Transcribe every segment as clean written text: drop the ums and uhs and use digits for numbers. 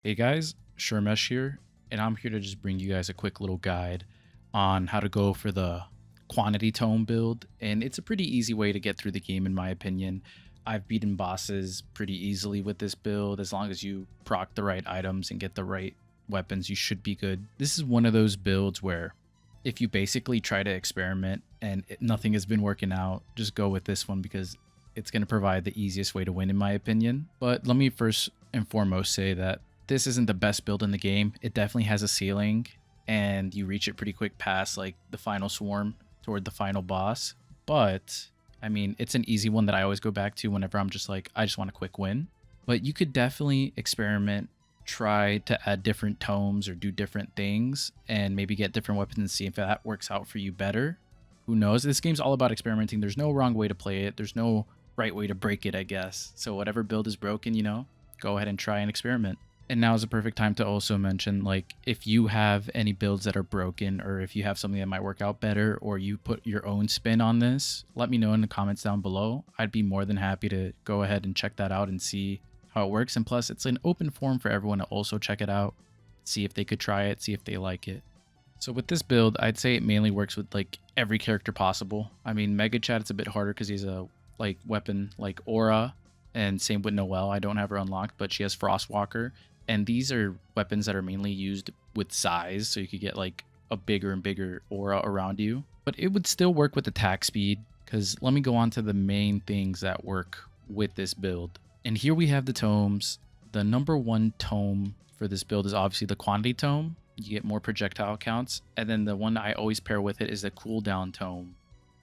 Hey guys, Shermesh here, and I'm here to just bring you guys a quick little guide on how to go for the quantity tome build. And it's a pretty easy way to get through the game in my opinion. I've beaten bosses pretty easily with this build. As long as you proc the right items and get the right weapons, you should be good. This is one of those builds where if you basically try to experiment and nothing has been working out, just go with this one because it's going to provide the easiest way to win in my opinion. But let me first and foremost say that this isn't the best build in the game. It definitely has a ceiling and you reach it pretty quick past like the final swarm toward the final boss. But I mean, it's an easy one that I always go back to whenever I'm just like, I just want a quick win. But you could definitely experiment, try to add different tomes or do different things and maybe get different weapons and see if that works out for you better. Who knows? This game's all about experimenting. There's no wrong way to play it. There's no right way to break it, I guess. So whatever build is broken, go ahead and try and experiment. And now is a perfect time to also mention, like, if you have any builds that are broken or if you have something that might work out better or you put your own spin on this, let me know in the comments down below. I'd be more than happy to go ahead and check that out and see how it works. And plus, it's an open forum for everyone to also check it out, see if they could try it, see if they like it. So with this build, I'd say it mainly works with like every character possible. I mean, Mega Chat, it's a bit harder because he's a like weapon like Aura, and same with Noelle. I don't have her unlocked, but she has Frostwalker. And these are weapons that are mainly used with size, so you could get like a bigger and bigger aura around you. But it would still work with attack speed, because let me go on to the main things that work with this build. And here we have the tomes. The number one tome for this build is obviously the quantity tome. You get more projectile counts. And then the one I always pair with it is the cooldown tome.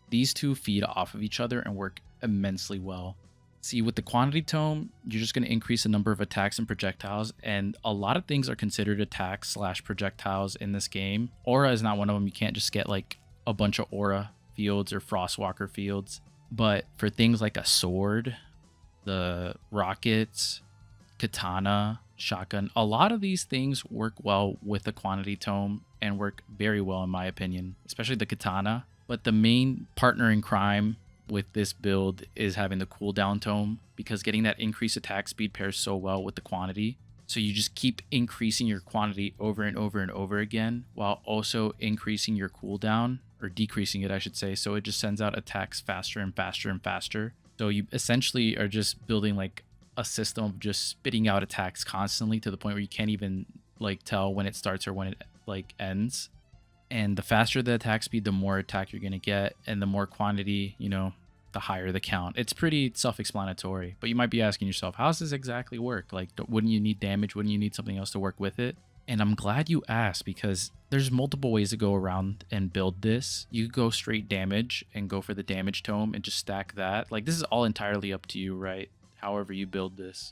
These two feed off of each other and work immensely well. See, with the quantity tome, you're just going to increase the number of attacks and projectiles, and a lot of things are considered attacks slash projectiles in this game. Aura is not one of them. You can't just get like a bunch of aura fields or frostwalker fields. But for things like a sword, the rockets, katana, shotgun, a lot of these things work well with the quantity tome and work very well in my opinion, especially the katana. But the main partner in crime with this build is having the cooldown tome, because getting that increased attack speed pairs so well with the quantity. So you just keep increasing your quantity over and over and over again while also increasing your cooldown, or decreasing it I should say, so it just sends out attacks faster and faster and faster. So you essentially are just building like a system of just spitting out attacks constantly to the point where you can't even like tell when it starts or when it like ends. And the faster the attack speed, the more attack you're going to get, and the more quantity, the higher the count. It's pretty self-explanatory, but you might be asking yourself, how does this exactly work? Like, wouldn't you need damage? Wouldn't you need something else to work with it? And I'm glad you asked, because there's multiple ways to go around and build this. You could go straight damage and go for the damage tome and just stack that. Like, this is all entirely up to you, right? However you build this.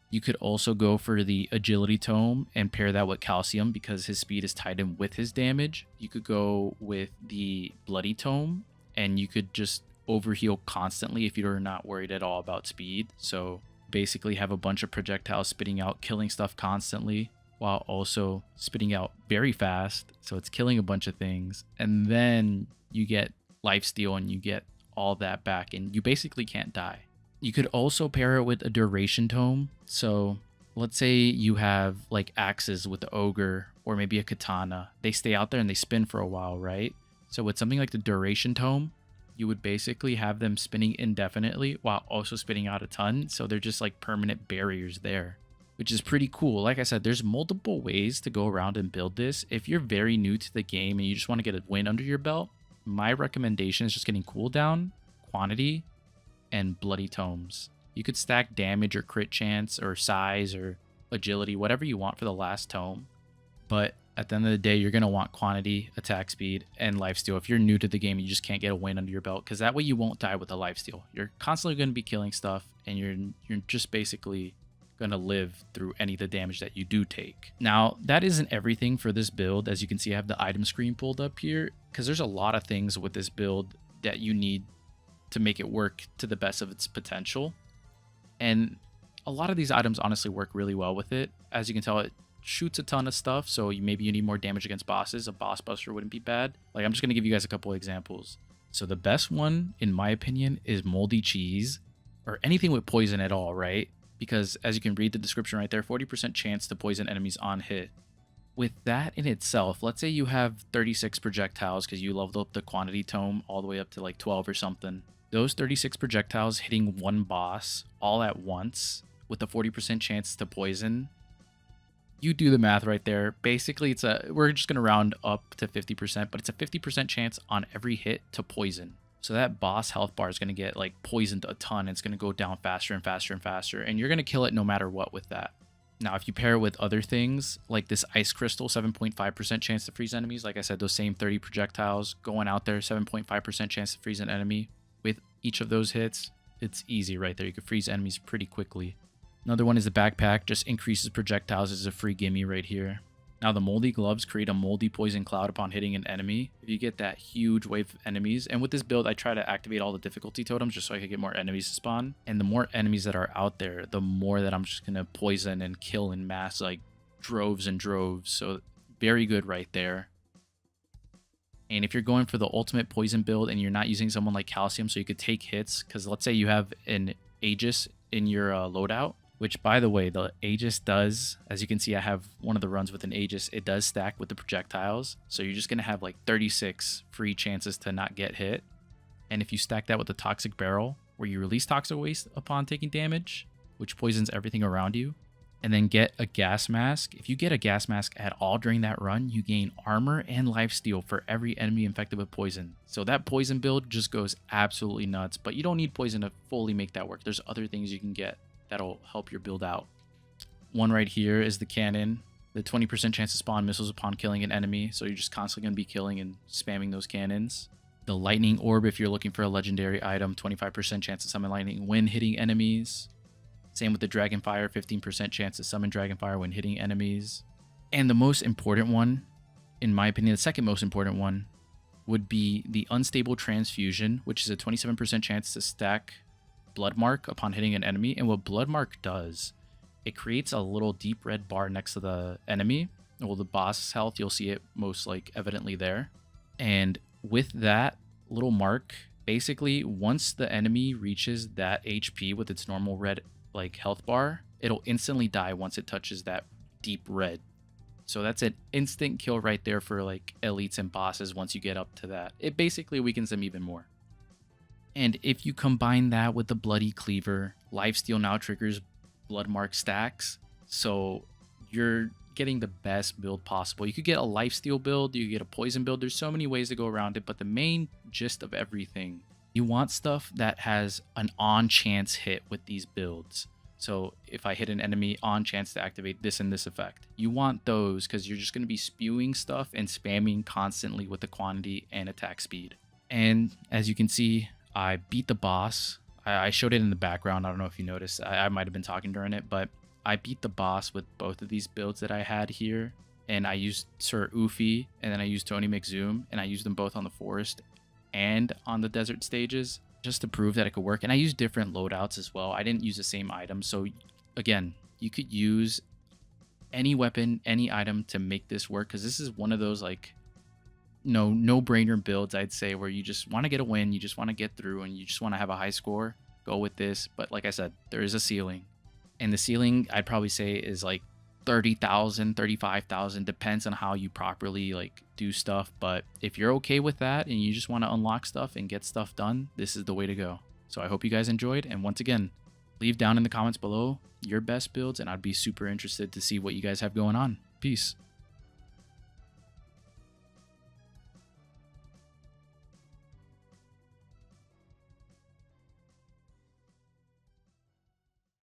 You could also go for the agility tome and pair that with calcium because his speed is tied in with his damage. You could go with the bloody tome and you could just overheal constantly if you're not worried at all about speed. So basically have a bunch of projectiles spitting out, killing stuff constantly while also spitting out very fast. So it's killing a bunch of things. And then you get lifesteal and you get all that back and you basically can't die. You could also pair it with a duration tome. So let's say you have like axes with the ogre or maybe a katana. They stay out there and they spin for a while, right? So with something like the duration tome, you would basically have them spinning indefinitely while also spitting out a ton. So they're just like permanent barriers there, which is pretty cool. Like I said, there's multiple ways to go around and build this. If you're very new to the game and you just want to get a win under your belt, my recommendation is just getting cooldown, quantity, and bloody tomes. You could stack damage or crit chance or size or agility, whatever you want for the last tome. But at the end of the day, you're going to want quantity, attack speed, and lifesteal. If you're new to the game, you just can't get a win under your belt, because that way you won't die with a lifesteal. You're constantly going to be killing stuff, and you're just basically going to live through any of the damage that you do take. Now, that isn't everything for this build. As you can see, I have the item screen pulled up here, because there's a lot of things with this build that you need to make it work to the best of its potential. And a lot of these items honestly work really well with it. As you can tell, it shoots a ton of stuff, so maybe you need more damage against bosses. A boss buster wouldn't be bad. Like, I'm just going to give you guys a couple examples. So the best one, in my opinion, is moldy cheese, or anything with poison at all, right? because as you can read the description right there, 40% chance to poison enemies on hit. With that in itself, let's say you have 36 projectiles because you leveled up the quantity tome all the way up to like 12 or something. Those 36 projectiles hitting one boss all at once with a 40% chance to poison. You do the math right there. Basically, we're just going to round up to 50%, but it's a 50% chance on every hit to poison. So that boss health bar is going to get like poisoned a ton. It's going to go down faster and faster and faster, and you're going to kill it no matter what with that. Now, if you pair it with other things, like this ice crystal, 7.5% chance to freeze enemies. Like I said, those same 30 projectiles going out there, 7.5% chance to freeze an enemy. With each of those hits, it's easy right there. You can freeze enemies pretty quickly. Another one is the backpack, just increases projectiles as a free gimme right here. Now the moldy gloves create a moldy poison cloud upon hitting an enemy. If you get that huge wave of enemies, and with this build I try to activate all the difficulty totems just so I can get more enemies to spawn. And the more enemies that are out there, the more that I'm just going to poison and kill in mass, like droves and droves. So very good right there. And if you're going for the ultimate poison build and you're not using someone like Calcium so you could take hits, because let's say you have an Aegis in your loadout, which, by the way, the Aegis does, as you can see, I have one of the runs with an Aegis. It does stack with the projectiles. So you're just going to have like 36 free chances to not get hit. And if you stack that with the Toxic Barrel, where you release Toxic Waste upon taking damage, which poisons everything around you, and then get a Gas Mask. If you get a Gas Mask at all during that run, you gain armor and lifesteal for every enemy infected with poison. So that poison build just goes absolutely nuts. But you don't need poison to fully make that work. There's other things you can get that'll help your build out. One right here is the cannon. The 20% chance to spawn missiles upon killing an enemy. So you're just constantly going to be killing and spamming those cannons. The lightning orb, if you're looking for a legendary item, 25% chance to summon lightning when hitting enemies. Same with the Dragonfire, 15% chance to summon Dragonfire when hitting enemies. And the most important one, in my opinion, the second most important one, would be the Unstable Transfusion, which is a 27% chance to stack Blood Mark upon hitting an enemy. And what Blood Mark does, it creates a little deep red bar next to the enemy. Well, the boss health, you'll see it most like evidently there. And with that little mark, basically once the enemy reaches that HP with its normal red like health bar, it'll instantly die once it touches that deep red. So that's an instant kill right there for like elites and bosses once you get up to that. It basically weakens them even more. And if you combine that with the Bloody Cleaver, Lifesteal now triggers Blood Mark stacks. So you're getting the best build possible. You could get a Lifesteal build, you could get a Poison build. There's so many ways to go around it, but the main gist of everything, you want stuff that has an on chance hit with these builds. So if I hit an enemy, on chance to activate this and this effect. You want those because you're just going to be spewing stuff and spamming constantly with the quantity and attack speed. And as you can see, I beat the boss. I showed it in the background. I don't know if you noticed. I might have been talking during it, but I beat the boss with both of these builds that I had here. And I used Sir Oofy, and then I used Tony McZoom, and I used them both on the forest and on the desert stages just to prove that it could work. And I used different loadouts as well. I didn't use the same item. So again, you could use any weapon, any item to make this work, because this is one of those like no-brainer builds, I'd say, where you just want to get a win, you just want to get through, and you just want to have a high score. Go with this. But like I said, there is a ceiling. And the ceiling, I'd probably say, is like 30,000, 35,000, depends on how you properly like do stuff. But if you're okay with that and you just want to unlock stuff and get stuff done, this is the way to go. So I hope you guys enjoyed. And once again, leave down in the comments below your best builds, and I'd be super interested to see what you guys have going on. Peace.